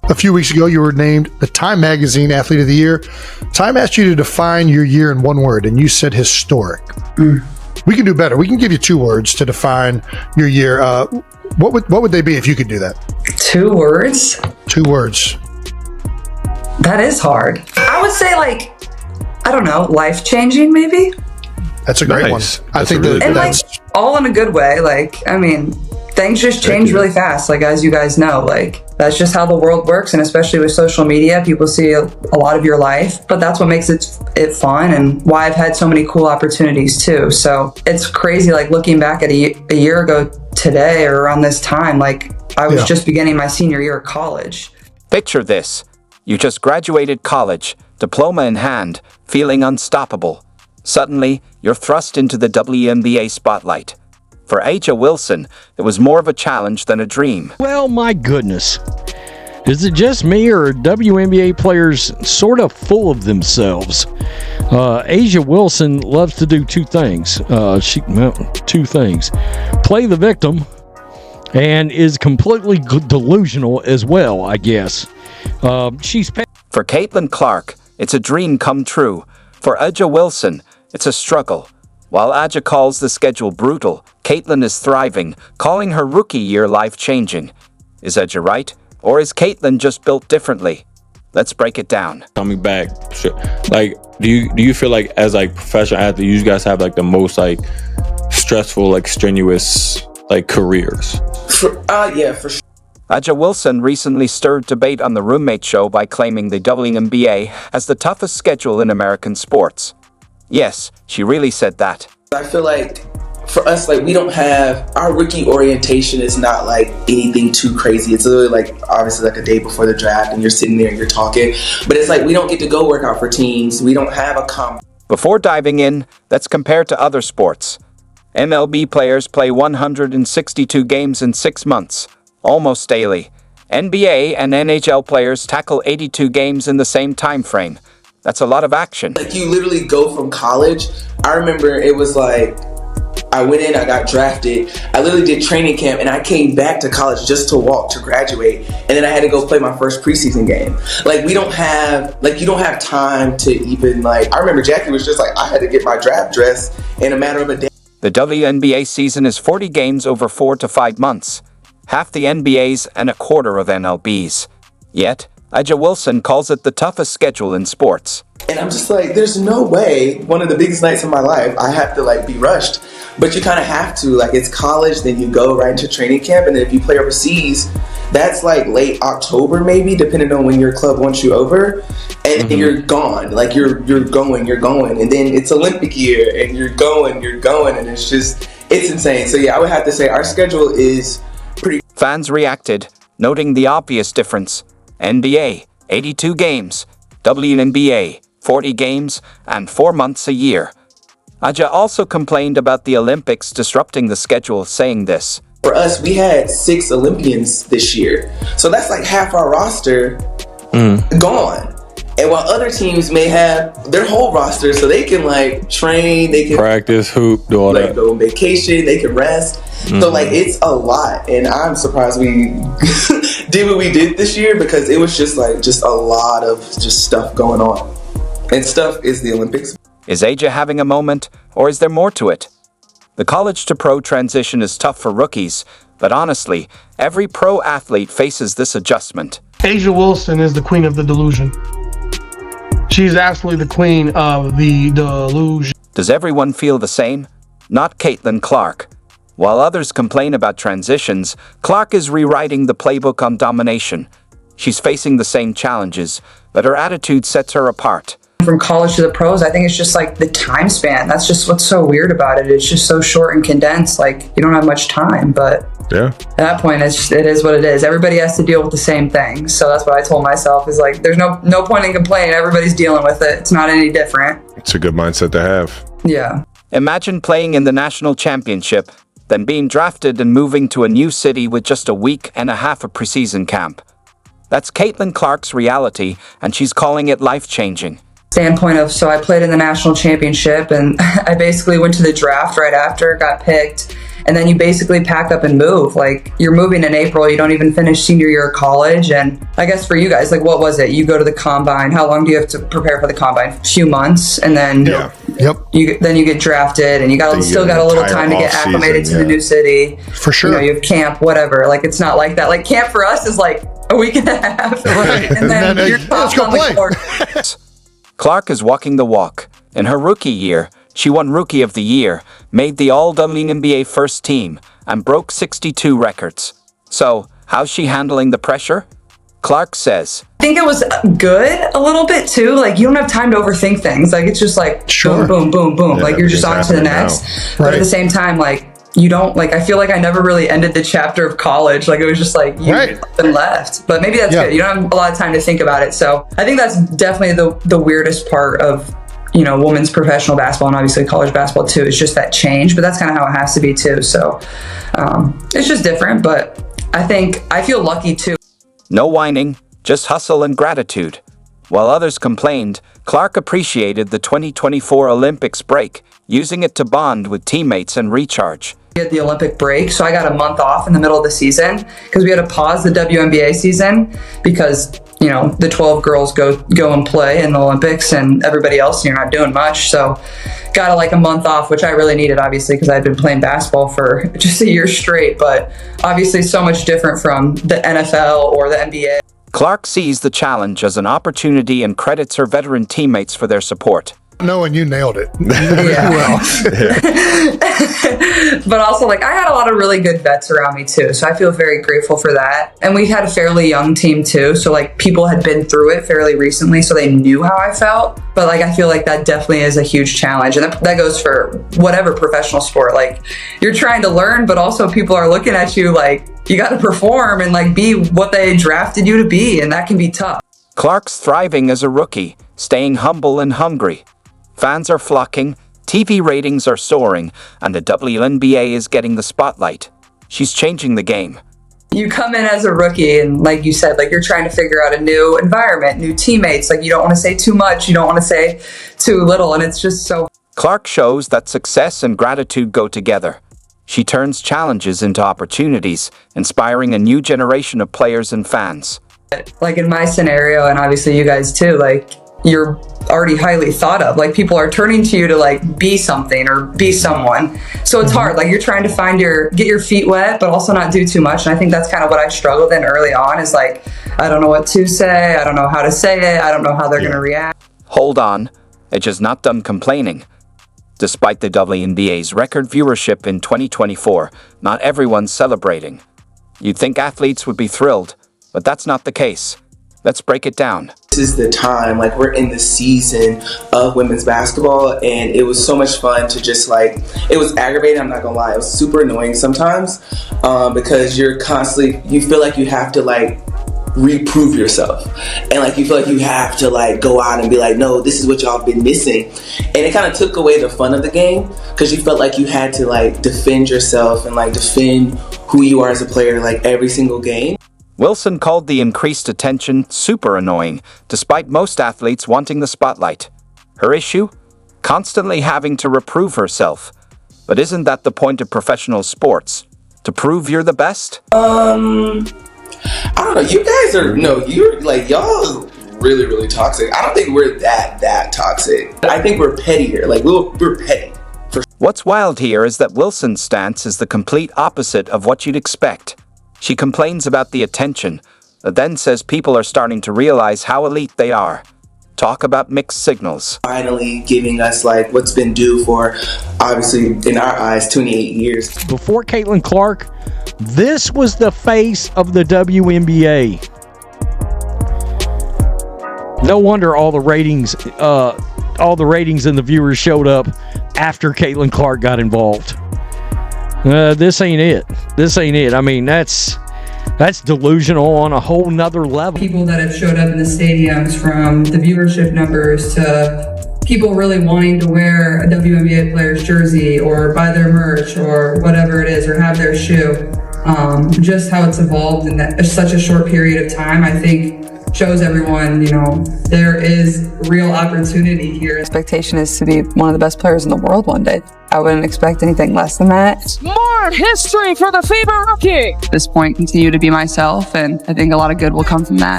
A few weeks ago, you were named the Time Magazine Athlete of the Year. Time asked you to define your year in one word, and you said historic. We can do better. We can give you 2 words to define your year. What would they be if you could do that? 2 words? 2 words. That is hard. I would say, like, I don't know, life-changing maybe? That's a great one. I think really And that's like, all in a good way. Like, I mean, things just change really fast, like, as you guys know. Like, that's just how the world works, and especially with social media, people see a lot of your life, but that's what makes it fun and why I've had so many cool opportunities too. So it's crazy, like, looking back at a year ago today or around this time, like, I was just beginning my senior year of college. Picture this. You just graduated college, diploma in hand, feeling unstoppable. Suddenly, you're thrust into the WNBA spotlight. For Aja Wilson, it was more of a challenge than a dream. Well, my goodness. Is it just me, or are WNBA players sort of full of themselves? Aja Wilson loves to do 2 things. 2 things. Play the victim, and is completely delusional as well, I guess. For Caitlin Clark, it's a dream come true. For Aja Wilson, it's a struggle. While Aja calls the schedule brutal, Caitlin is thriving, calling her rookie year life-changing. Is Aja right? Or is Caitlin just built differently? Let's break it down. Coming back, like, do you feel like as like professional athletes, you guys have like the most like stressful, like strenuous like careers? Yeah, for sure. Aja Wilson recently stirred debate on the Roommate Show by claiming the WNBA has the toughest schedule in American sports. Yes, she really said that. I feel like for us, like, we don't have, our rookie orientation is not like anything too crazy. It's literally like, obviously, like a day before the draft and you're sitting there and you're talking, but it's like we don't get to go work out for teams. We don't have a Before diving in, let's compare to other sports. MLB players play 162 games in 6 months, almost daily. NBA and NHL players tackle 82 games in the same time frame. That's a lot of action. Like, you literally go from college. I remember it was like, I went in, I got drafted. I literally did training camp and I came back to college just to walk to graduate. And then I had to go play my first preseason game. Like, we don't have, like, you don't have time to even, like, I remember Jackie was just like, I had to get my draft dress in a matter of a day. The WNBA season is 40 games over 4 to 5 months. Half the NBA's and a quarter of MLB's. Yet, Aja Wilson calls it the toughest schedule in sports. And I'm just like, there's no way, one of the biggest nights of my life, I have to like be rushed. But you kind of have to, like, it's college, then you go right into training camp, and then if you play overseas, that's like late October maybe, depending on when your club wants you over, and you're gone. Like, you're going, and then it's Olympic year, and you're going, and it's just, it's insane. So yeah, I would have to say our schedule is pretty. Fans reacted, noting the obvious difference. NBA, 82 games. WNBA, 40 games and 4 months a year. Aja also complained about the Olympics disrupting the schedule, saying this. For us, we had 6 Olympians this year. So that's like half our roster gone. And while other teams may have their whole roster, so they can like train, they can practice, hoop, do all like that. Go on vacation, they can rest. So like, it's a lot. And I'm surprised we did what we did this year, because it was just a lot of just stuff going on. And stuff is the Olympics. Is Aja having a moment, or is there more to it? The college to pro transition is tough for rookies, but honestly, every pro athlete faces this adjustment. Aja Wilson is the queen of the delusion. She's absolutely the queen of the delusion. Does everyone feel the same? Not Caitlin Clark. While others complain about transitions, Clark is rewriting the playbook on domination. She's facing the same challenges, but her attitude sets her apart. From college to the pros, I think it's just like the time span. That's just what's so weird about it. It's just so short and condensed. Like, you don't have much time, but yeah, at that point, it is what it is. Everybody has to deal with the same thing. So that's what I told myself, is like, there's no point in complaining. Everybody's dealing with it. It's not any different. It's a good mindset to have. Yeah. Imagine playing in the national championship, then being drafted and moving to a new city with just a week and a half of preseason camp. That's Caitlin Clark's reality, and she's calling it life-changing. Standpoint of, so I played in the national championship, and I basically went to the draft right after, got picked, and then you basically pack up and move. Like, you're moving in April, you don't even finish senior year of college. And I guess for you guys, like, what was it? You go to the combine. How long do you have to prepare for the combine? A few months, and then you get drafted, and you still got a little time to get acclimated to the new city. For sure. You have camp, whatever. Like, it's not like that. Like, camp for us is like a week and a half. Right. And then you're let's go on the play. court. Clark is walking the walk. In her rookie year, she won Rookie of the Year, made the All-WNBA first team, and broke 62 records. So, how's she handling the pressure? Clark says, I think it was good a little bit too. Like, you don't have time to overthink things. Like, it's just like boom, boom, boom, boom. Yeah, like, you're just on to the next. But at the same time, like, you don't, like, I feel like I never really ended the chapter of college. Like, it was just like, you and left. But maybe that's good. You don't have a lot of time to think about it. So I think that's definitely the weirdest part of, women's professional basketball, and obviously college basketball too, is just that change. But that's kind of how it has to be too. So it's just different. But I feel lucky too. no whining, just hustle and gratitude. While others complained, Clark appreciated the 2024 Olympics break, using it to bond with teammates and recharge. We had the Olympic break, so I got a month off in the middle of the season because we had to pause the WNBA season because, the 12 girls go and play in the Olympics, and everybody else, you're not doing much. So got a month off, which I really needed, obviously, because I'd been playing basketball for just a year straight, but obviously so much different from the NFL or the NBA. Clark sees the challenge as an opportunity and credits her veteran teammates for their support. No, and you nailed it. But also, I had a lot of really good vets around me too, so I feel very grateful for that. And we had a fairly young team too, so people had been through it fairly recently, so they knew how I felt. But I feel like that definitely is a huge challenge, and that goes for whatever professional sport. You're trying to learn, but also people are looking at you you got to perform and be what they drafted you to be, and that can be tough. Clark's thriving as a rookie, staying humble and hungry. Fans are flocking, TV ratings are soaring, and the WNBA is getting the spotlight. She's changing the game. You come in as a rookie, and like you said, you're trying to figure out a new environment, new teammates. You don't want to say too much, you don't want to say too little, and it's just so... Clark shows that success and gratitude go together. She turns challenges into opportunities, inspiring a new generation of players and fans. In my scenario, and obviously you guys too, you're already highly thought of. People are turning to you to be something or be someone. So it's hard. You're trying to get your feet wet, but also not do too much. And I think that's kind of what I struggled in early on is I don't know what to say. I don't know how to say it. I don't know how they're going to react. Hold on. Edge is not done complaining. Despite the WNBA's record viewership in 2024, not everyone's celebrating. You'd think athletes would be thrilled, but that's not the case. Let's break it down. This is the time, we're in the season of women's basketball, and it was so much fun to just it was aggravating, I'm not gonna lie. It was super annoying sometimes because you're constantly, you feel like you have to reprove yourself, and you feel like you have to go out and be no, this is what y'all been missing, and it kind of took away the fun of the game because you felt like you had to defend yourself and defend who you are as a player every single game. Wilson called the increased attention super annoying, despite most athletes wanting the spotlight. Her issue? Constantly having to reprove herself. But isn't that the point of professional sports? To prove you're the best? I don't know. You guys are, you're y'all really, really toxic. I don't think we're that toxic. I think we're pettier. We're petty. What's wild here is that Wilson's stance is the complete opposite of what you'd expect. She complains about the attention, but then says people are starting to realize how elite they are. Talk about mixed signals. Finally giving us what's been due for, obviously, in our eyes, 28 years. Before Caitlin Clark, this was the face of the WNBA. No wonder all the ratings and the viewers showed up after Caitlin Clark got involved. This ain't it. I mean, that's delusional on a whole nother level. People that have showed up in the stadiums, from the viewership numbers to people really wanting to wear a WNBA player's jersey or buy their merch or whatever it is, or have their shoe. Just how it's evolved in such a short period of time, I think shows everyone, there is real opportunity here. Expectation is to be one of the best players in the world one day. I wouldn't expect anything less than that. More history for the FIBA rookie. At this point, continue to be myself, and I think a lot of good will come from that.